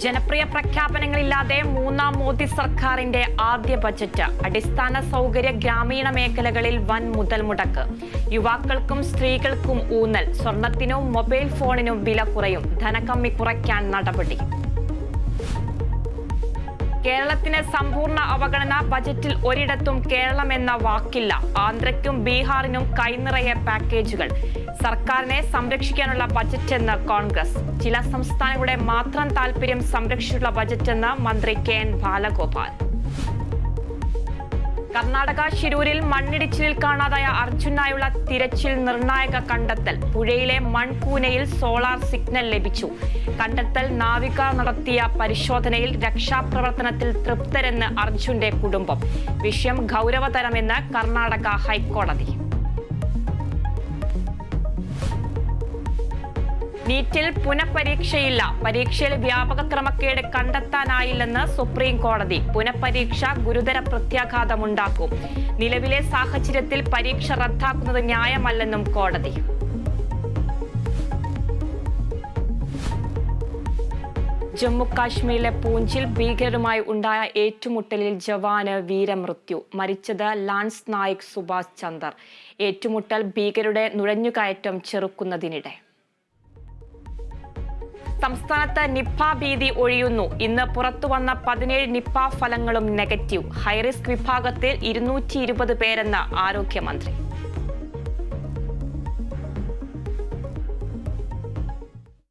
ജനപ്രിയ പ്രഖ്യാപനങ്ങളില്ലാതെ മൂന്നാം മോദി സർക്കാരിന്റെ ആദ്യ ബജറ്റ്. അടിസ്ഥാന സൗകര്യ ഗ്രാമീണ മേഖലകളിൽ വൻ മുതൽ മുടക്ക്. യുവാക്കൾക്കും സ്ത്രീകൾക്കും ഊന്നൽ. സ്വർണത്തിനും മൊബൈൽ ഫോണിനും വില കുറയും. ധനക്കമ്മി കുറയ്ക്കാൻ നടപടി. കേരളത്തിന് സമ്പൂർണ്ണ അവഗണന. ബജറ്റിൽ ഒരിടത്തും കേരളം എന്ന വാക്കില്ല. ആന്ധ്രയ്ക്കും ബീഹാറിനും കൈനിറയെ പാക്കേജുകൾ. സർക്കാരിനെ സംരക്ഷിക്കാനുള്ള ബജറ്റെന്ന് കോൺഗ്രസ്. ചില സംസ്ഥാനങ്ങളുടെ മാത്രം താൽപര്യം സംരക്ഷിച്ചുള്ള ബജറ്റെന്ന് മന്ത്രി കെ.എൻ. ബാലഗോപാൽ. കർണാടക ശിരൂരിൽ മണ്ണിടിച്ചിലിൽ കാണാതായ അർജുനായുള്ള തിരച്ചിൽ നിർണായക കണ്ടെത്തൽ. പുഴയിലെ മൺകൂനയിൽ സോളാർ സിഗ്നൽ ലഭിച്ചു. കണ്ടെത്തൽ നാവിക നടത്തിയ പരിശോധനയിൽ രക്ഷാപ്രവർത്തനത്തിൽ തൃപ്തരെന്ന് അർജുന്റെ കുടുംബം. വിഷയം ഗൗരവതരമെന്ന് കർണാടക ഹൈക്കോടതി. നീറ്റിൽ പുനഃപരീക്ഷയില്ല. പരീക്ഷയിൽ വ്യാപക ക്രമക്കേട് കണ്ടെത്താനായില്ലെന്ന് സുപ്രീം കോടതി. പുനഃപരീക്ഷ ഗുരുതര പ്രത്യാഘാതമുണ്ടാക്കും. നിലവിലെ സാഹചര്യത്തിൽ പരീക്ഷ റദ്ദാക്കുന്നത് ന്യായമല്ലെന്നും കോടതി. ജമ്മു കാശ്മീരിലെ പൂഞ്ചിൽ ഭീകരരുമായി ഉണ്ടായ ഏറ്റുമുട്ടലിൽ ജവാന് വീരമൃത്യു. മരിച്ചത് ലാൻസ് നായിക് സുഭാഷ് ചന്ദർ. ഏറ്റുമുട്ടൽ ഭീകരരുടെ നുഴഞ്ഞുകയറ്റം ചെറുക്കുന്നതിനിടെ. സംസ്ഥാനത്ത് നിപ്പ ഭീതി ഒഴിയുന്നു. ഇന്ന് പുറത്തുവന്ന 17 നിപ്പ ഫലങ്ങളും നെഗറ്റീവ്. ഹൈറിസ്ക് വിഭാഗത്തിൽ 220 പേരെന്ന് ആരോഗ്യമന്ത്രി.